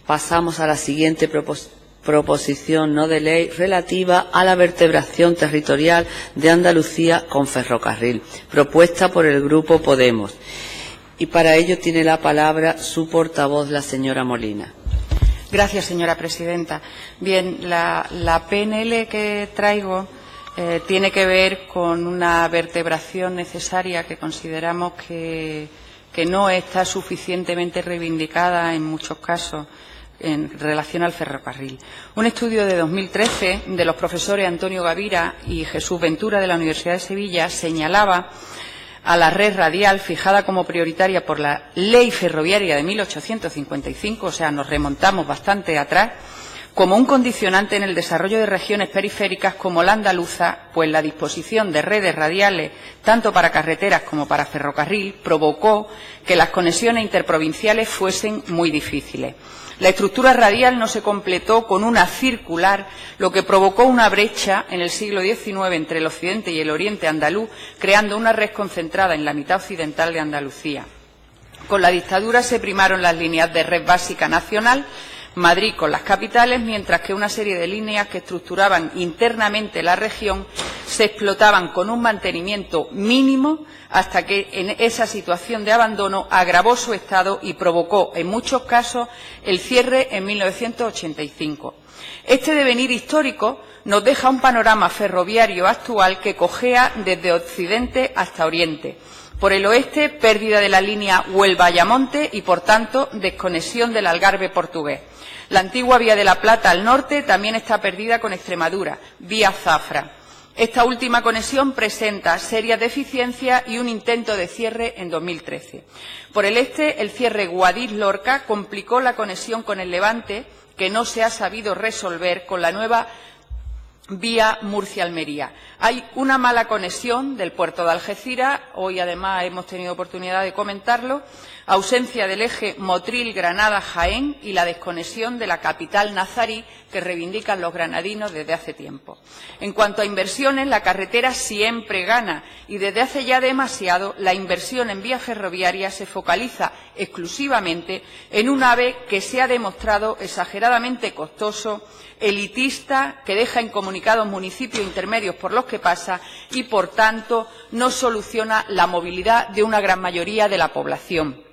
Pasamos a la siguiente proposición no de ley relativa a la vertebración territorial de Andalucía con ferrocarril, propuesta por el Grupo Podemos. Y para ello tiene la palabra su portavoz, la señora Molina. Gracias, señora presidenta. Bien, la PNL que traigo tiene que ver con una vertebración necesaria que consideramos que no está suficientemente reivindicada en muchos casos en relación al ferrocarril. Un estudio de 2013 de los profesores Antonio Gavira y Jesús Ventura de la Universidad de Sevilla señalaba a la red radial fijada como prioritaria por la Ley Ferroviaria de 1855, o sea, nos remontamos bastante atrás, como un condicionante en el desarrollo de regiones periféricas como la andaluza, pues la disposición de redes radiales, tanto para carreteras como para ferrocarril, provocó que las conexiones interprovinciales fuesen muy difíciles. La estructura radial no se completó con una circular, lo que provocó una brecha en el siglo XIX entre el occidente y el oriente andaluz, creando una red concentrada en la mitad occidental de Andalucía. Con la dictadura se primaron las líneas de red básica nacional, Madrid con las capitales, mientras que una serie de líneas que estructuraban internamente la región se explotaban con un mantenimiento mínimo hasta que en esa situación de abandono agravó su estado y provocó, en muchos casos, el cierre en 1985. Este devenir histórico nos deja un panorama ferroviario actual que cojea desde occidente hasta oriente. Por el oeste, pérdida de la línea Huelva-Ayamonte y, por tanto, desconexión del Algarve portugués. La antigua Vía de la Plata al norte también está perdida con Extremadura, vía Zafra. Esta última conexión presenta serias deficiencias y un intento de cierre en 2013. Por el este, el cierre Guadix-Lorca complicó la conexión con el Levante, que no se ha sabido resolver con la nueva vía Murcia-Almería. Hay una mala conexión del puerto de Algeciras, hoy además hemos tenido oportunidad de comentarlo, ausencia del eje Motril-Granada-Jaén y la desconexión de la capital nazarí que reivindican los granadinos desde hace tiempo. En cuanto a inversiones, la carretera siempre gana y desde hace ya demasiado la inversión en vía ferroviaria se focaliza exclusivamente en un AVE que se ha demostrado exageradamente costoso, elitista, que deja incomunicados municipios intermedios por los que pasa y, por tanto, no soluciona la movilidad de una gran mayoría de la población.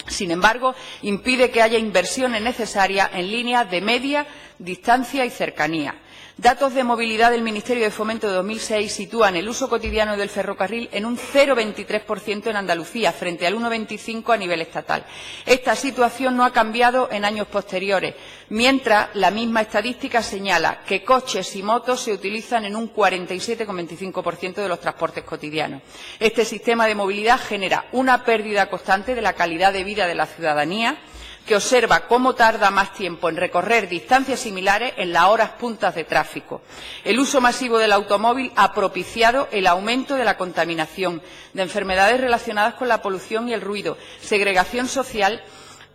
Sin embargo, impide que haya inversiones necesarias en líneas de media distancia y cercanía. Datos de movilidad del Ministerio de Fomento de 2006 sitúan el uso cotidiano del ferrocarril en un 0,23% en Andalucía, frente al 1,25% a nivel estatal. Esta situación no ha cambiado en años posteriores, mientras la misma estadística señala que coches y motos se utilizan en un 47,25% de los transportes cotidianos. Este sistema de movilidad genera una pérdida constante de la calidad de vida de la ciudadanía, que observa cómo tarda más tiempo en recorrer distancias similares en las horas puntas de tráfico. El uso masivo del automóvil ha propiciado el aumento de la contaminación, de enfermedades relacionadas con la polución y el ruido, segregación social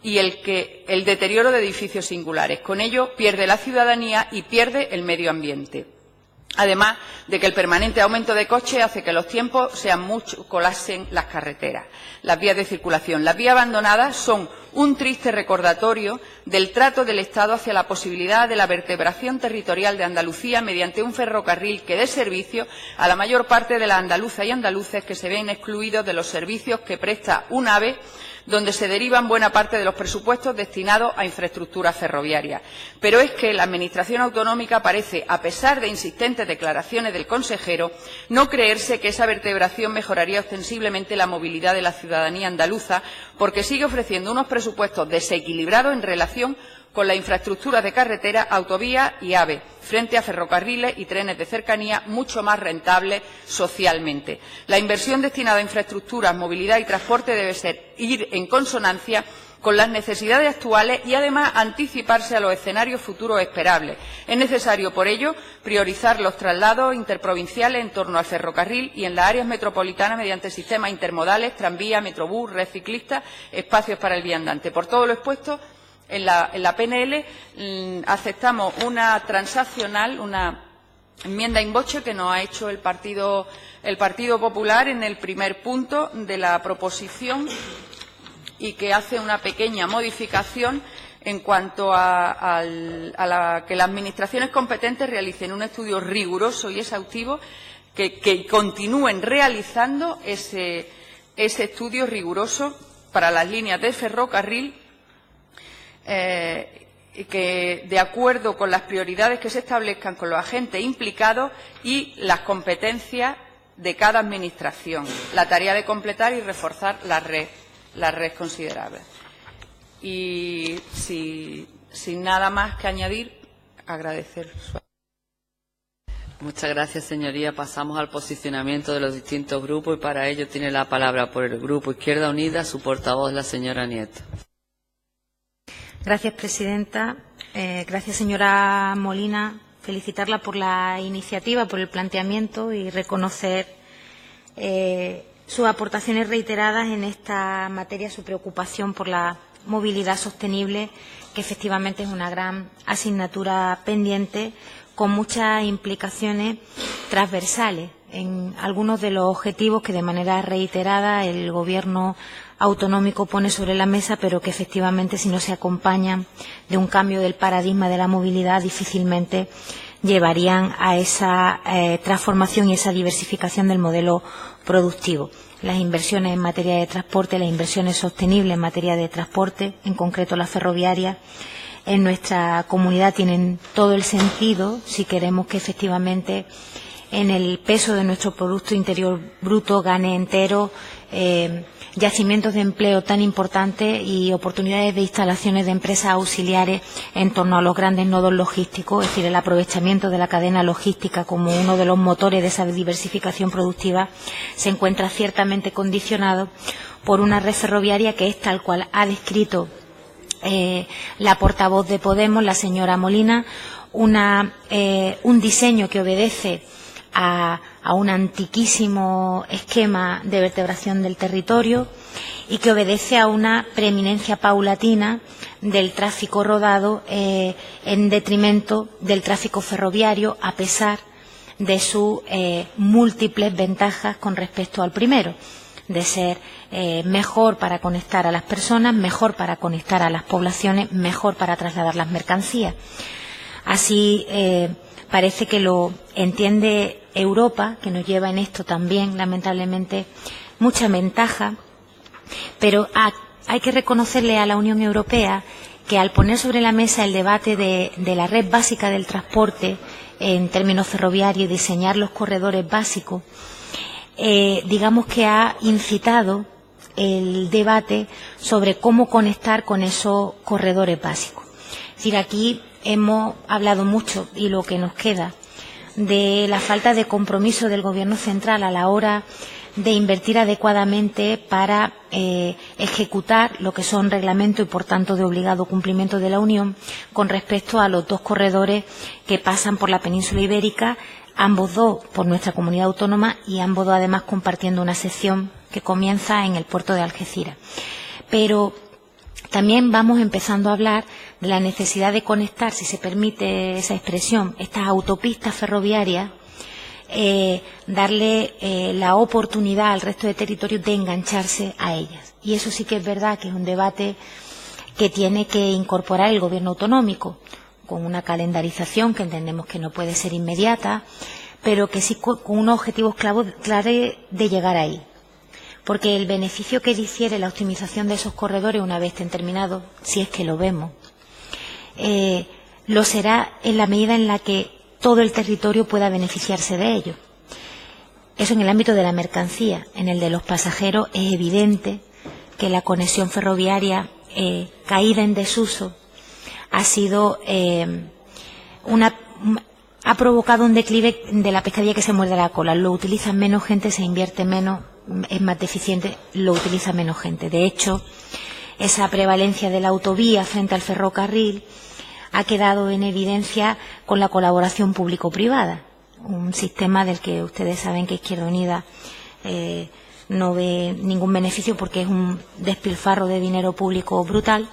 y el deterioro de edificios singulares. Con ello pierde la ciudadanía y pierde el medio ambiente. Además de que el permanente aumento de coches hace que los tiempos sean mucho, colapsen las carreteras, las vías de circulación. Las vías abandonadas son un triste recordatorio del trato del Estado hacia la posibilidad de la vertebración territorial de Andalucía mediante un ferrocarril que dé servicio a la mayor parte de las andaluzas y andaluces que se ven excluidos de los servicios que presta un AVE, donde se derivan buena parte de los presupuestos destinados a infraestructuras ferroviarias. Pero es que la Administración autonómica parece, a pesar de insistentes declaraciones del consejero, no creerse que esa vertebración mejoraría ostensiblemente la movilidad de la ciudadanía andaluza, porque sigue ofreciendo unos presupuestos desequilibrados en relación con la infraestructura de carretera, autovía y AVE, frente a ferrocarriles y trenes de cercanía mucho más rentables socialmente. La inversión destinada a infraestructuras, movilidad y transporte debe ir en consonancia con las necesidades actuales y, además, anticiparse a los escenarios futuros esperables. Es necesario, por ello, priorizar los traslados interprovinciales en torno al ferrocarril y en las áreas metropolitanas mediante sistemas intermodales, tranvía, metrobús, red ciclista, espacios para el viandante. Por todo lo expuesto, en la PNL aceptamos una transaccional, una enmienda in voce que nos ha hecho el Partido Popular en el primer punto de la proposición y que hace una pequeña modificación en cuanto a que las administraciones competentes realicen un estudio riguroso y exhaustivo, que continúen realizando ese estudio riguroso para las líneas de ferrocarril, que de acuerdo con las prioridades que se establezcan con los agentes implicados y las competencias de cada administración, la tarea de completar y reforzar la red considerable. Y sin nada más que añadir, agradecer su. Muchas gracias, señoría. Pasamos al posicionamiento de los distintos grupos y para ello tiene la palabra por el Grupo Izquierda Unida su portavoz, la señora Nieto. Gracias, presidenta. Gracias, señora Molina. Felicitarla por la iniciativa, por el planteamiento y reconocer sus aportaciones reiteradas en esta materia, su preocupación por la movilidad sostenible, que efectivamente es una gran asignatura pendiente con muchas implicaciones transversales en algunos de los objetivos que de manera reiterada el Gobierno autonómico pone sobre la mesa, pero que efectivamente, si no se acompañan de un cambio del paradigma de la movilidad, difícilmente llevarían a esa transformación y esa diversificación del modelo productivo. Las inversiones en materia de transporte, las inversiones sostenibles en materia de transporte, en concreto las ferroviarias, en nuestra comunidad tienen todo el sentido si queremos que efectivamente en el peso de nuestro Producto Interior Bruto gane entero yacimientos de empleo tan importantes y oportunidades de instalaciones de empresas auxiliares en torno a los grandes nodos logísticos, es decir, el aprovechamiento de la cadena logística como uno de los motores de esa diversificación productiva se encuentra ciertamente condicionado por una red ferroviaria que es tal cual ha descrito la portavoz de Podemos, la señora Molina, un diseño que obedece a un antiquísimo esquema de vertebración del territorio y que obedece a una preeminencia paulatina del tráfico rodado en detrimento del tráfico ferroviario, a pesar de sus múltiples ventajas con respecto al primero, de ser mejor para conectar a las personas, mejor para conectar a las poblaciones, mejor para trasladar las mercancías. Así parece que lo entiende Europa, que nos lleva en esto también, lamentablemente, mucha ventaja, pero hay que reconocerle a la Unión Europea que al poner sobre la mesa el debate de la red básica del transporte en términos ferroviarios y diseñar los corredores básicos, digamos que ha incitado el debate sobre cómo conectar con esos corredores básicos. Es decir, aquí hemos hablado mucho, y lo que nos queda, de la falta de compromiso del Gobierno central a la hora de invertir adecuadamente para ejecutar lo que son reglamentos y, por tanto, de obligado cumplimiento de la Unión con respecto a los dos corredores que pasan por la península ibérica, ambos dos por nuestra comunidad autónoma y ambos dos además compartiendo una sección que comienza en el puerto de Algeciras. Pero también vamos empezando a hablar de la necesidad de conectar, si se permite esa expresión, estas autopistas ferroviarias, darle la oportunidad al resto de territorios de engancharse a ellas. Y eso sí que es verdad que es un debate que tiene que incorporar el Gobierno autonómico, con una calendarización que entendemos que no puede ser inmediata, pero que sí con unos objetivos claros de llegar ahí. Porque el beneficio que difiere la optimización de esos corredores una vez estén terminados, si es que lo vemos, lo será en la medida en la que todo el territorio pueda beneficiarse de ello. Eso en el ámbito de la mercancía. En el de los pasajeros es evidente que la conexión ferroviaria caída en desuso ha sido ha provocado un declive de la pescadilla que se muerde la cola. Lo utiliza menos gente, se invierte menos, es más deficiente, lo utiliza menos gente. De hecho, esa prevalencia de la autovía frente al ferrocarril ha quedado en evidencia con la colaboración público-privada, un sistema del que ustedes saben que Izquierda Unida no ve ningún beneficio porque es un despilfarro de dinero público brutal,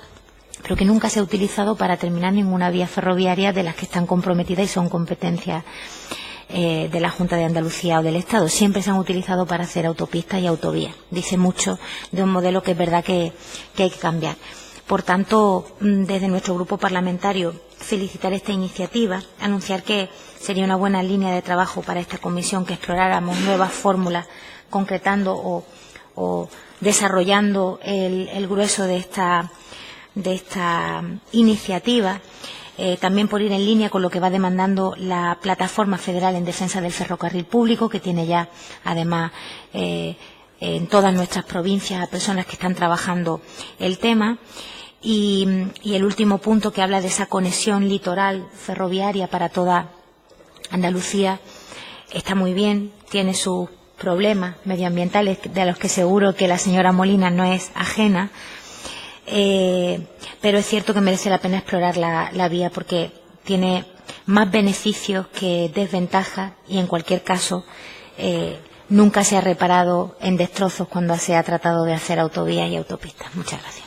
pero que nunca se ha utilizado para terminar ninguna vía ferroviaria de las que están comprometidas y son competencias de la Junta de Andalucía o del Estado. Siempre se han utilizado para hacer autopistas y autovías. Dice mucho de un modelo que es verdad que hay que cambiar. Por tanto, desde nuestro grupo parlamentario, felicitar esta iniciativa, anunciar que sería una buena línea de trabajo para esta comisión que exploráramos nuevas fórmulas, concretando o desarrollando el grueso de esta iniciativa, también por ir en línea con lo que va demandando la Plataforma Federal en Defensa del Ferrocarril Público, que tiene ya, además, en todas nuestras provincias a personas que están trabajando el tema. Y el último punto, que habla de esa conexión litoral ferroviaria para toda Andalucía, está muy bien, tiene sus problemas medioambientales, de los que seguro que la señora Molina no es ajena, pero es cierto que merece la pena explorar la vía, porque tiene más beneficios que desventajas y, en cualquier caso, nunca se ha reparado en destrozos cuando se ha tratado de hacer autovías y autopistas. Muchas gracias.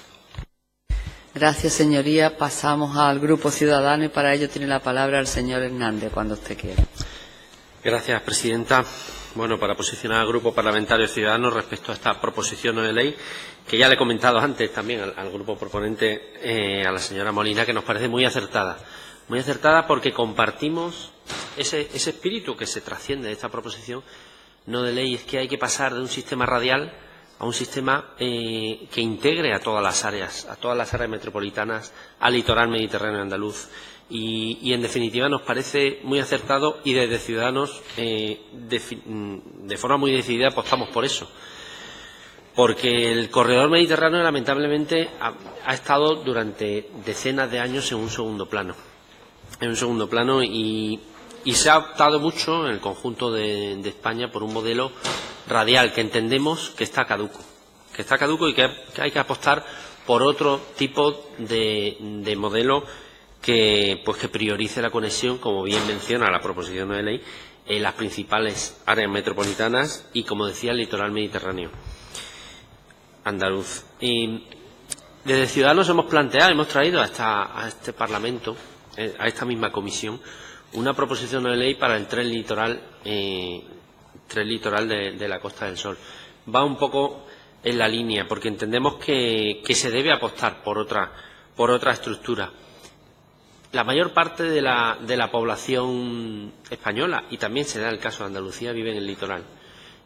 Gracias, señoría. Pasamos al Grupo Ciudadano y para ello tiene la palabra el señor Hernández, cuando usted quiera. Gracias, presidenta. Bueno, para posicionar al Grupo Parlamentario Ciudadano respecto a esta proposición no de ley, que ya le he comentado antes también al grupo proponente, a la señora Molina, que nos parece muy acertada. Muy acertada porque compartimos ese espíritu que se trasciende de esta proposición no de ley, es que hay que pasar de un sistema radial a un sistema que integre a todas las áreas metropolitanas, al litoral mediterráneo andaluz. Y en definitiva nos parece muy acertado, y desde Ciudadanos de forma muy decidida apostamos por eso. Porque el corredor mediterráneo lamentablemente ha estado durante decenas de años en un segundo plano. Y se ha optado mucho en el conjunto de España por un modelo radial que entendemos que está caduco y que hay que apostar por otro tipo de modelo que priorice la conexión, como bien menciona la proposición de ley, en las principales áreas metropolitanas y, como decía, el litoral mediterráneo andaluz. Y desde Ciudadanos hemos traído a este Parlamento, a esta misma comisión, una proposición de ley para el tren litoral de la Costa del Sol. Va un poco en la línea, porque entendemos que se debe apostar por otra estructura. La mayor parte de la población española, y también se da el caso de Andalucía, vive en el litoral.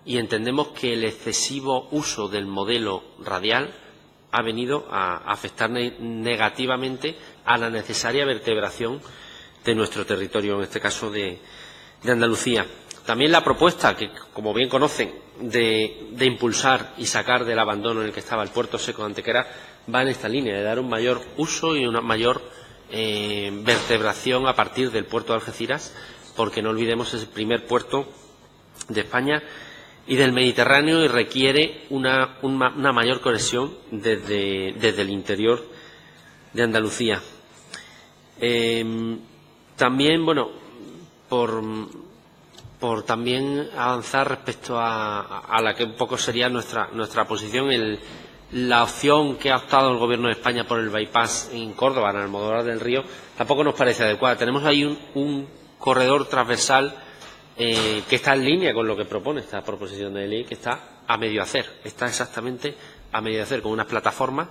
Y entendemos que el excesivo uso del modelo radial ha venido a afectar negativamente a la necesaria vertebración de nuestro territorio, en este caso de Andalucía. También la propuesta, que como bien conocen, de impulsar y sacar del abandono en el que estaba el puerto seco de Antequera, va en esta línea, de dar un mayor uso y una mayor vertebración a partir del puerto de Algeciras, porque no olvidemos es el primer puerto de España y del Mediterráneo, y requiere una mayor conexión desde el interior de Andalucía. También, bueno, por también avanzar respecto a la que un poco sería nuestra posición, la opción que ha optado el Gobierno de España por el bypass en Córdoba, en Almodóvar del Río, tampoco nos parece adecuada. Tenemos ahí un corredor transversal que está en línea con lo que propone esta proposición de ley, que está a medio hacer, con unas plataformas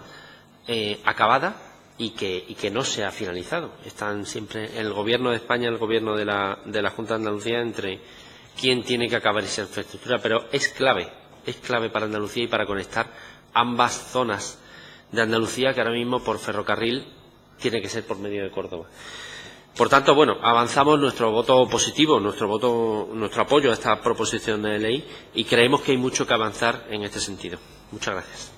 acabadas y que no se ha finalizado. Están siempre el Gobierno de España y el Gobierno de la Junta de Andalucía entre quién tiene que acabar esa infraestructura, pero es clave para Andalucía y para conectar ambas zonas de Andalucía, que ahora mismo por ferrocarril tiene que ser por medio de Córdoba. Por tanto, bueno, avanzamos nuestro voto positivo, nuestro apoyo a esta proposición de ley, y creemos que hay mucho que avanzar en este sentido. Muchas gracias.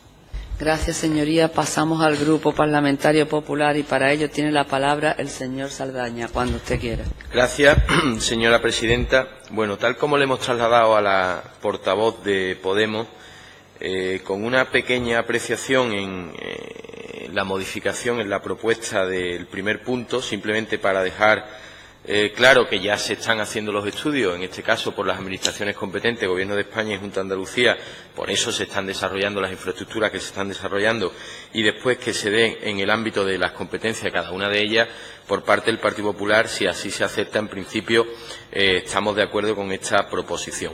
Gracias, señoría. Pasamos al Grupo Parlamentario Popular y para ello tiene la palabra el señor Saldaña, cuando usted quiera. Gracias, señora presidenta. Bueno, tal como le hemos trasladado a la portavoz de Podemos, con una pequeña apreciación en la modificación en la propuesta del primer punto, simplemente para dejar claro que ya se están haciendo los estudios, en este caso por las administraciones competentes, Gobierno de España y Junta de Andalucía, por eso se están desarrollando las infraestructuras que se están desarrollando, y después que se den en el ámbito de las competencias de cada una de ellas, por parte del Partido Popular, si así se acepta, en principio estamos de acuerdo con esta proposición.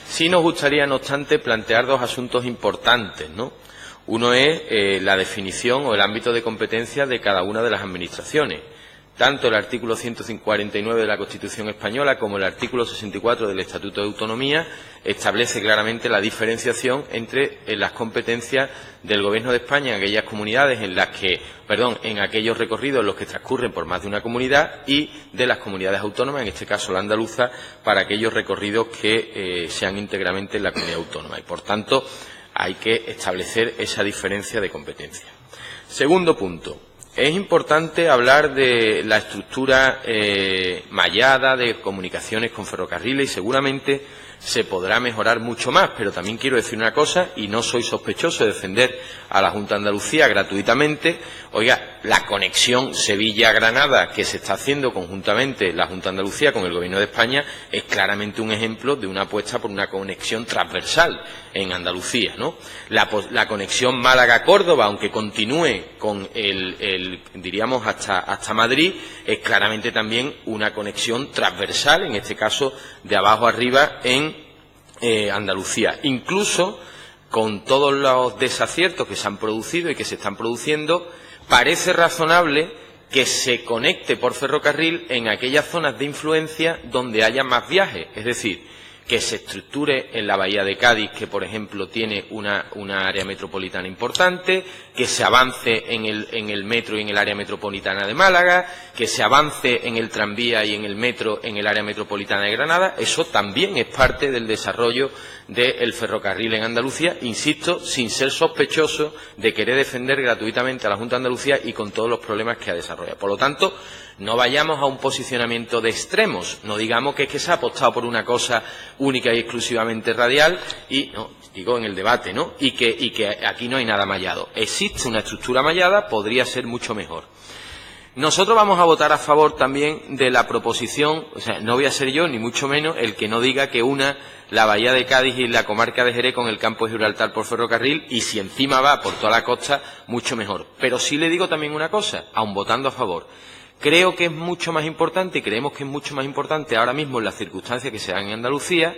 Sí nos gustaría, no obstante, plantear dos asuntos importantes, ¿no? Uno es la definición o el ámbito de competencia de cada una de las administraciones. Tanto el artículo 149 de la Constitución española como el artículo 64 del Estatuto de Autonomía establece claramente la diferenciación entre las competencias del Gobierno de España en aquellas comunidades en aquellos recorridos en los que transcurren por más de una comunidad y de las comunidades autónomas, en este caso la andaluza, para aquellos recorridos que sean íntegramente en la comunidad autónoma. Y, por tanto, hay que establecer esa diferencia de competencia. Segundo punto. Es importante hablar de la estructura mallada de comunicaciones con ferrocarriles y seguramente se podrá mejorar mucho más, pero también quiero decir una cosa, y no soy sospechoso de defender a la Junta de Andalucía gratuitamente. Oiga, la conexión Sevilla-Granada que se está haciendo conjuntamente la Junta de Andalucía con el Gobierno de España es claramente un ejemplo de una apuesta por una conexión transversal en Andalucía, ¿no? La conexión Málaga-Córdoba, aunque continúe con diríamos hasta Madrid, es claramente también una conexión transversal, en este caso de abajo arriba en Andalucía. Incluso con todos los desaciertos que se han producido y que se están produciendo, parece razonable que se conecte por ferrocarril en aquellas zonas de influencia donde haya más viajes, es decir, que se estructure en la bahía de Cádiz, que por ejemplo tiene una área metropolitana importante, que se avance en el metro y en el área metropolitana de Málaga, que se avance en el tranvía y en el metro en el área metropolitana de Granada. Eso también es parte del desarrollo del ferrocarril en Andalucía, insisto, sin ser sospechoso de querer defender gratuitamente a la Junta de Andalucía y con todos los problemas que ha desarrollado. Por lo tanto, no vayamos a un posicionamiento de extremos, no digamos que es que se ha apostado por una cosa única y exclusivamente radial y, no, digo en el debate, ¿no? Y que aquí no hay nada mallado. Existe una estructura mallada, podría ser mucho mejor. Nosotros vamos a votar a favor también de la proposición, o sea, no voy a ser yo, ni mucho menos, el que no diga que una la bahía de Cádiz y la comarca de Jerez con el campo de Gibraltar por ferrocarril, y si encima va por toda la costa, mucho mejor. Pero sí le digo también una cosa, aun votando a favor. Creo que es mucho más importante, y creemos que es mucho más importante ahora mismo en las circunstancias que se dan en Andalucía,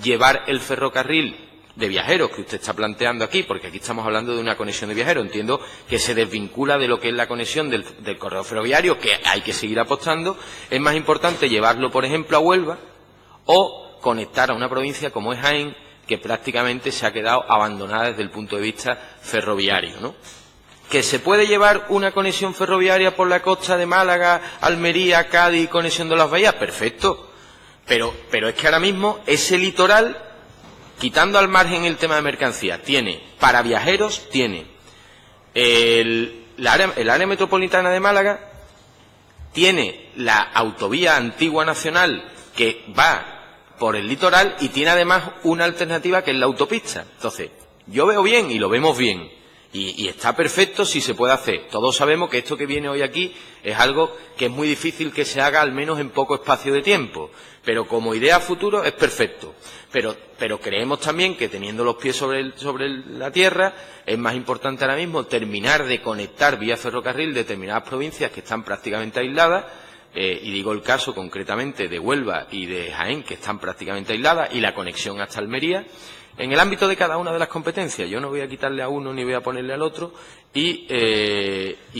llevar el ferrocarril de viajeros que usted está planteando aquí, porque aquí estamos hablando de una conexión de viajeros. Entiendo que se desvincula de lo que es la conexión del corredor ferroviario, que hay que seguir apostando. Es más importante llevarlo, por ejemplo, a Huelva o conectar a una provincia como es Jaén, que prácticamente se ha quedado abandonada desde el punto de vista ferroviario, ¿no? ¿Que se puede llevar una conexión ferroviaria por la costa de Málaga, Almería, Cádiz, conexión de las bahías? Perfecto. Pero es que ahora mismo ese litoral, quitando al margen el tema de mercancía, tiene, para viajeros, tiene el área metropolitana de Málaga, tiene la autovía antigua nacional que va por el litoral y tiene además una alternativa que es la autopista. Entonces, yo veo bien y lo vemos bien. Y está perfecto si se puede hacer. Todos sabemos que esto que viene hoy aquí es algo que es muy difícil que se haga al menos en poco espacio de tiempo. Pero como idea a futuro es perfecto. Pero creemos también que teniendo los pies sobre la tierra es más importante ahora mismo terminar de conectar vía ferrocarril determinadas provincias que están prácticamente aisladas. Y digo el caso concretamente de Huelva y de Jaén, que están prácticamente aisladas, y la conexión hasta Almería. En el ámbito de cada una de las competencias, yo no voy a quitarle a uno ni voy a ponerle al otro, y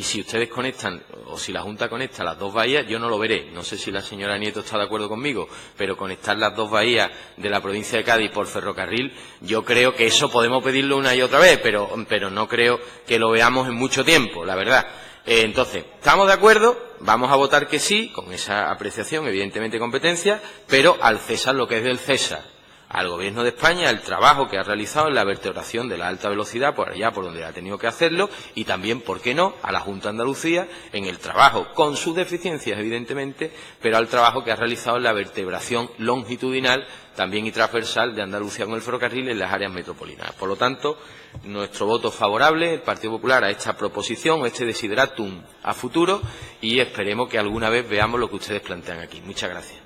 si ustedes conectan, o si la Junta conecta las dos bahías, yo no lo veré. No sé si la señora Nieto está de acuerdo conmigo, pero conectar las dos bahías de la provincia de Cádiz por ferrocarril, yo creo que eso podemos pedirlo una y otra vez, pero no creo que lo veamos en mucho tiempo, la verdad. Entonces, ¿estamos de acuerdo? Vamos a votar que sí, con esa apreciación, evidentemente competencia, pero al César lo que es del César. Al Gobierno de España el trabajo que ha realizado en la vertebración de la alta velocidad por allá por donde ha tenido que hacerlo, y también, ¿por qué no?, a la Junta de Andalucía en el trabajo, con sus deficiencias evidentemente, pero al trabajo que ha realizado en la vertebración longitudinal también y transversal de Andalucía con el ferrocarril en las áreas metropolitanas. Por lo tanto, nuestro voto favorable, el Partido Popular, a esta proposición, este desideratum a futuro, y esperemos que alguna vez veamos lo que ustedes plantean aquí. Muchas gracias.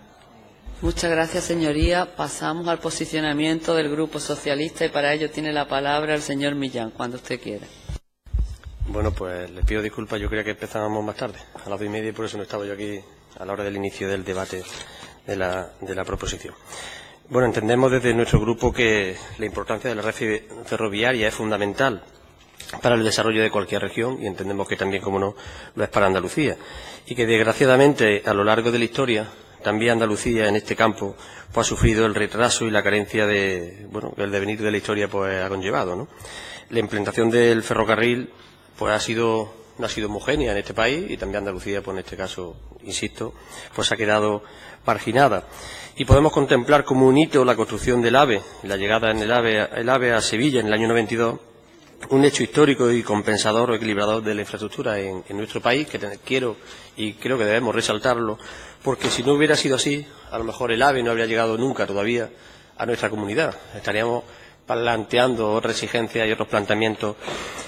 Muchas gracias, señoría. Pasamos al posicionamiento del Grupo Socialista y para ello tiene la palabra el señor Millán, cuando usted quiera. Bueno, pues les pido disculpas, yo creía que empezábamos más tarde, a las 2:30, y por eso no estaba yo aquí a la hora del inicio del debate de la proposición. Bueno, entendemos desde nuestro grupo que la importancia de la red ferroviaria es fundamental para el desarrollo de cualquier región, y entendemos que también, como no, lo es para Andalucía. Y que, desgraciadamente, a lo largo de la historia, también Andalucía, en este campo, pues ha sufrido el retraso y la carencia de, bueno, que el devenir de la historia pues ha conllevado, ¿no? La implantación del ferrocarril pues no ha sido homogénea en este país, y también Andalucía, pues en este caso, insisto, pues ha quedado marginada. Y podemos contemplar como un hito la construcción del AVE, la llegada en el AVE a Sevilla en el año 92, un hecho histórico y compensador o equilibrador de la infraestructura en nuestro país, que quiero y creo que debemos resaltarlo, porque si no hubiera sido así, a lo mejor el AVE no habría llegado nunca todavía a nuestra comunidad. Estaríamos planteando otras exigencias y otros planteamientos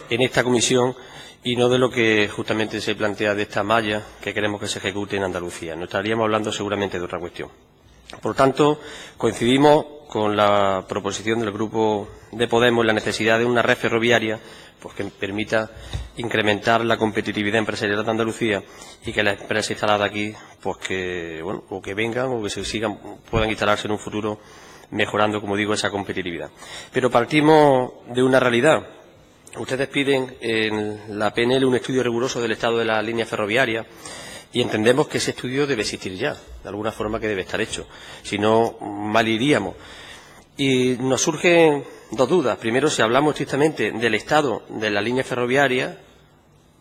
en esta comisión, y no de lo que justamente se plantea de esta malla que queremos que se ejecute en Andalucía. No estaríamos hablando seguramente de otra cuestión. Por tanto, coincidimos con la proposición del Grupo de Podemos en la necesidad de una red ferroviaria pues que permita incrementar la competitividad empresarial de Andalucía, y que las empresas instaladas aquí pues que, bueno, o que vengan o que se sigan, puedan instalarse en un futuro mejorando, como digo, esa competitividad. Pero partimos de una realidad. Ustedes piden en la PNL un estudio riguroso del estado de la línea ferroviaria, y entendemos que ese estudio debe existir ya, de alguna forma que debe estar hecho, si no, mal iríamos. Y nos surgen dos dudas. Primero, si hablamos estrictamente del estado de la línea ferroviaria,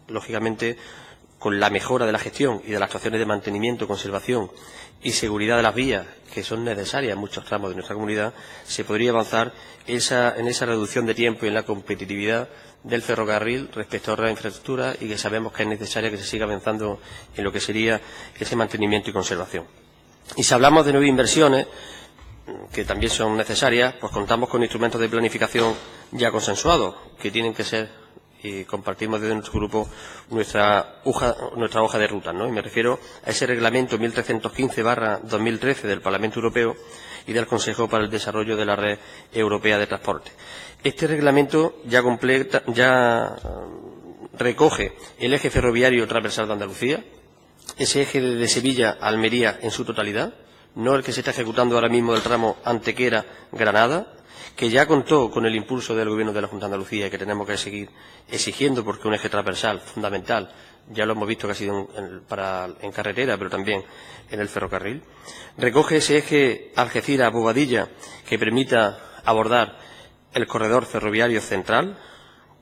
lógicamente, con la mejora de la gestión y de las actuaciones de mantenimiento, conservación y seguridad de las vías, que son necesarias en muchos tramos de nuestra comunidad, se podría avanzar en esa reducción de tiempo y en la competitividad del ferrocarril respecto a otras infraestructuras, y que sabemos que es necesaria que se siga avanzando en lo que sería ese mantenimiento y conservación. Y si hablamos de nuevas inversiones, que también son necesarias, pues contamos con instrumentos de planificación ya consensuados, que tienen que ser, y compartimos desde nuestro grupo nuestra hoja de ruta, ¿no? Y me refiero a ese reglamento 1315/2013 del Parlamento Europeo y del Consejo para el Desarrollo de la Red Europea de Transporte. Este reglamento ya recoge el eje ferroviario transversal de Andalucía, ese eje desde Sevilla a Almería en su totalidad, no el que se está ejecutando ahora mismo del tramo Antequera-Granada, que ya contó con el impulso del Gobierno de la Junta de Andalucía, y que tenemos que seguir exigiendo, porque un eje transversal fundamental, ya lo hemos visto que ha sido en carretera, pero también en el ferrocarril. Recoge ese eje Algeciras-Bobadilla, que permita abordar el corredor ferroviario central,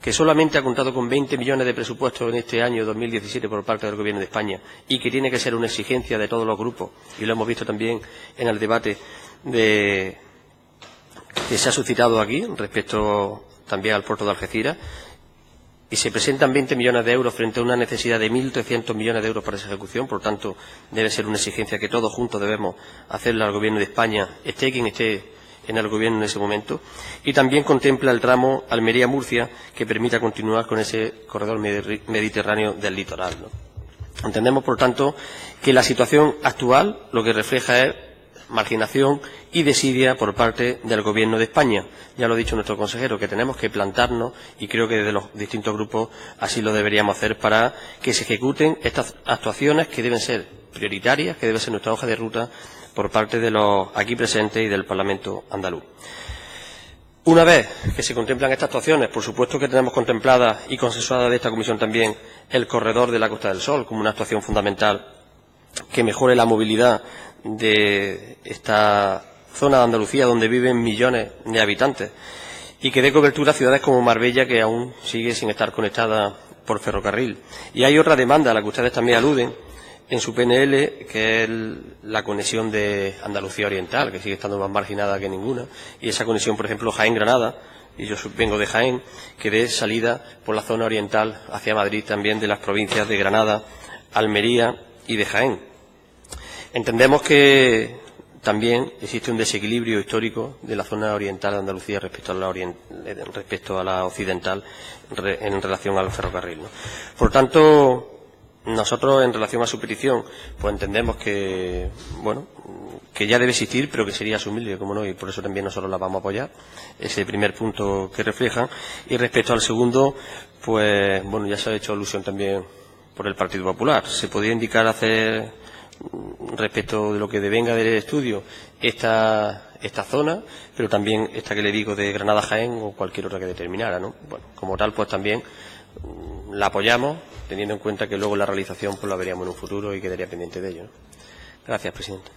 que solamente ha contado con 20 millones de presupuesto en este año 2017 por parte del Gobierno de España, y que tiene que ser una exigencia de todos los grupos, y lo hemos visto también en el debate que se ha suscitado aquí respecto también al puerto de Algeciras, y se presentan 20 millones de euros frente a una necesidad de 1.300 millones de euros para esa ejecución. Por tanto, debe ser una exigencia que todos juntos debemos hacerle al Gobierno de España, esté quien esté en el Gobierno en ese momento. Y también contempla el tramo Almería-Murcia, que permita continuar con ese corredor mediterráneo del litoral, ¿no? Entendemos, por tanto, que la situación actual lo que refleja es marginación y desidia por parte del Gobierno de España. Ya lo ha dicho nuestro consejero, que tenemos que plantarnos, y creo que desde los distintos grupos así lo deberíamos hacer, para que se ejecuten estas actuaciones que deben ser prioritarias, que debe ser nuestra hoja de ruta por parte de los aquí presentes y del Parlamento andaluz. Una vez que se contemplan estas actuaciones, por supuesto que tenemos contemplada y consensuada de esta comisión también el corredor de la Costa del Sol como una actuación fundamental que mejore la movilidad de esta zona de Andalucía donde viven millones de habitantes, y que dé cobertura a ciudades como Marbella, que aún sigue sin estar conectada por ferrocarril. Y hay otra demanda a la que ustedes también aluden en su PNL, que es la conexión de Andalucía Oriental, que sigue estando más marginada que ninguna, y esa conexión, por ejemplo, Jaén-Granada, y yo vengo de Jaén, que dé salida por la zona oriental hacia Madrid también de las provincias de Granada, Almería y de Jaén. Entendemos que también existe un desequilibrio histórico de la zona oriental de Andalucía respecto a la occidental en relación al ferrocarril, ¿no? Por tanto, nosotros, en relación a su petición, pues entendemos que, bueno, que ya debe existir, pero que sería asumible, como no, y por eso también nosotros la vamos a apoyar, ese primer punto que reflejan. Y respecto al segundo, pues, bueno, ya se ha hecho alusión también por el Partido Popular. Se podría indicar hacer respecto de lo que devenga del estudio esta zona, pero también esta que le digo de Granada-Jaén o cualquier otra que determinara, ¿no? Bueno, como tal, pues también la apoyamos, teniendo en cuenta que luego la realización pues la veríamos en un futuro y quedaría pendiente de ello, ¿no? Gracias, presidente.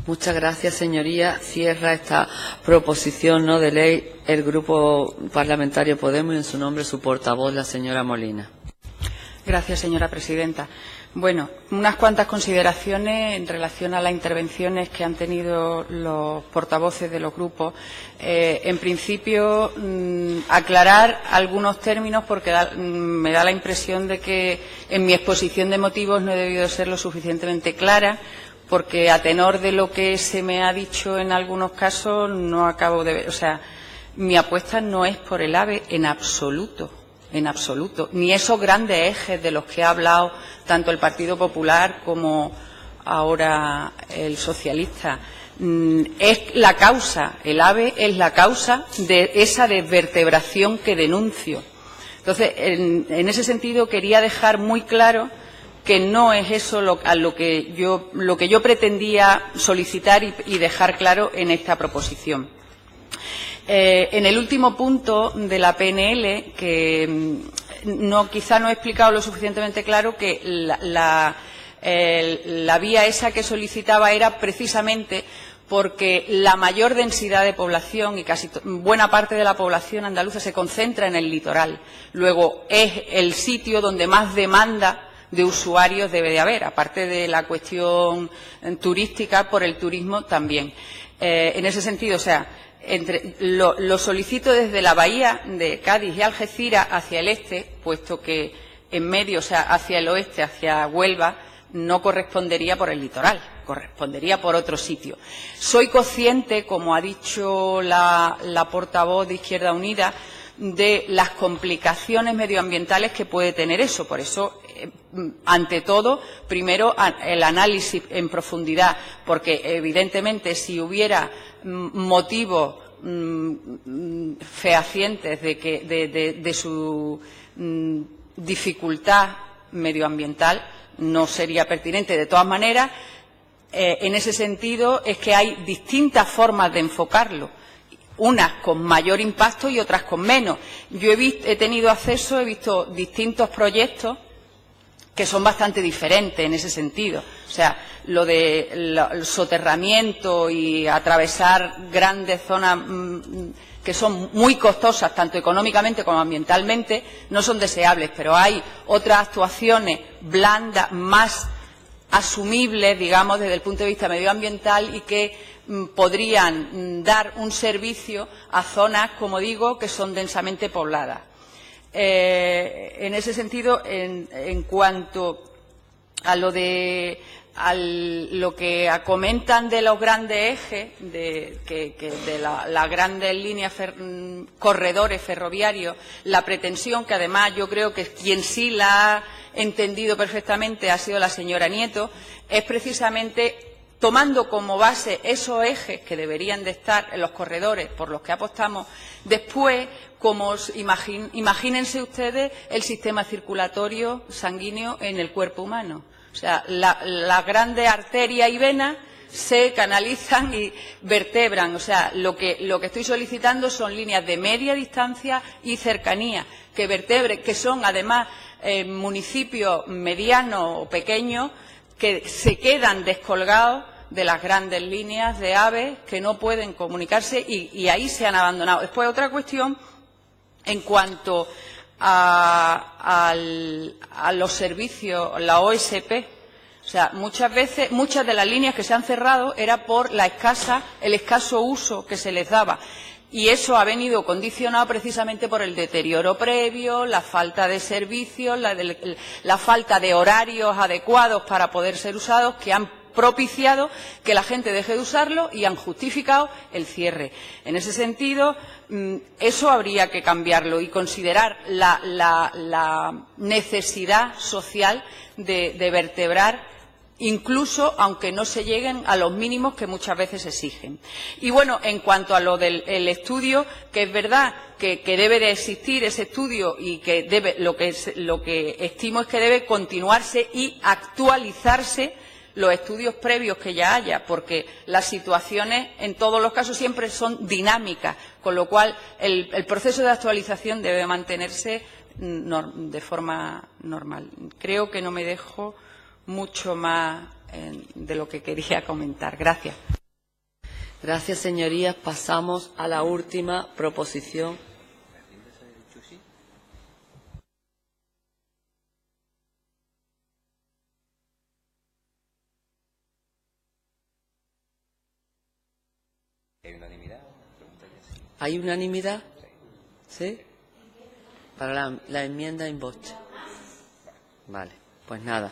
Muchas gracias, señoría. Cierra esta proposición no de ley el Grupo Parlamentario Podemos y en su nombre su portavoz, la señora Molina. Gracias, señora presidenta. Bueno, unas cuantas consideraciones en relación a las intervenciones que han tenido los portavoces de los grupos. En principio, aclarar algunos términos porque me da la impresión de que en mi exposición de motivos no he debido ser lo suficientemente clara, porque a tenor de lo que se me ha dicho en algunos casos no acabo de ver. O sea, mi apuesta no es por el AVE en absoluto. En absoluto, ni esos grandes ejes de los que ha hablado tanto el Partido Popular como ahora el socialista. Es la causa, el AVE es la causa de esa desvertebración que denuncio. Entonces, en ese sentido quería dejar muy claro que no es eso lo que yo pretendía solicitar y dejar claro en esta proposición. En el último punto de la PNL, que quizá no he explicado lo suficientemente claro, que la vía esa que solicitaba era precisamente porque la mayor densidad de población y casi buena parte de la población andaluza se concentra en el litoral. Luego, es el sitio donde más demanda de usuarios debe de haber, aparte de la cuestión turística, por el turismo también. En ese sentido, o sea, lo solicito desde la bahía de Cádiz y Algeciras hacia el este, puesto que en medio, o sea, hacia el oeste, hacia Huelva, no correspondería por el litoral, correspondería por otro sitio. Soy consciente, como ha dicho la portavoz de Izquierda Unida, de las complicaciones medioambientales que puede tener eso. Por eso, ante todo, primero el análisis en profundidad, porque evidentemente si hubiera motivos fehacientes de su dificultad medioambiental, no sería pertinente. De todas maneras, en ese sentido es que hay distintas formas de enfocarlo, unas con mayor impacto y otras con menos. Yo he tenido acceso, he visto distintos proyectos que son bastante diferentes en ese sentido. O sea, lo del soterramiento y atravesar grandes zonas que son muy costosas, tanto económicamente como ambientalmente, no son deseables, pero hay otras actuaciones blandas, más asumibles, digamos, desde el punto de vista medioambiental y que podrían dar un servicio a zonas, como digo, que son densamente pobladas. En ese sentido, en cuanto a lo que comentan de los grandes ejes, de las grandes líneas, corredores ferroviarios, la pretensión, que además yo creo que quien sí la ha entendido perfectamente ha sido la señora Nieto, es precisamente tomando como base esos ejes que deberían de estar en los corredores por los que apostamos, después, como imagínense ustedes el sistema circulatorio sanguíneo en el cuerpo humano. O sea, las grandes arterias y venas se canalizan y vertebran. O sea, lo que estoy solicitando son líneas de media distancia y cercanía, que vertebren, que son además municipios medianos o pequeños que se quedan descolgados de las grandes líneas de AVE que no pueden comunicarse y ahí se han abandonado. Después, otra cuestión en cuanto a los servicios, la OSP. O sea, muchas de las líneas que se han cerrado era por el escaso uso que se les daba. Y eso ha venido condicionado precisamente por el deterioro previo, la falta de servicios, la falta de horarios adecuados para poder ser usados, que han propiciado que la gente deje de usarlo y han justificado el cierre. En ese sentido, eso habría que cambiarlo y considerar la necesidad social de vertebrar, incluso aunque no se lleguen a los mínimos que muchas veces se exigen. Y bueno, en cuanto a lo del estudio, que es verdad que debe de existir ese estudio y que lo que estimo es que debe continuarse y actualizarse los estudios previos que ya haya, porque las situaciones en todos los casos siempre son dinámicas, con lo cual el proceso de actualización debe mantenerse de forma normal. Creo que no me dejo mucho más de lo que quería comentar. Gracias. Gracias, señorías. Pasamos a la última proposición. ¿Hay unanimidad? ¿Sí? Para la enmienda in voce. Vale, pues nada.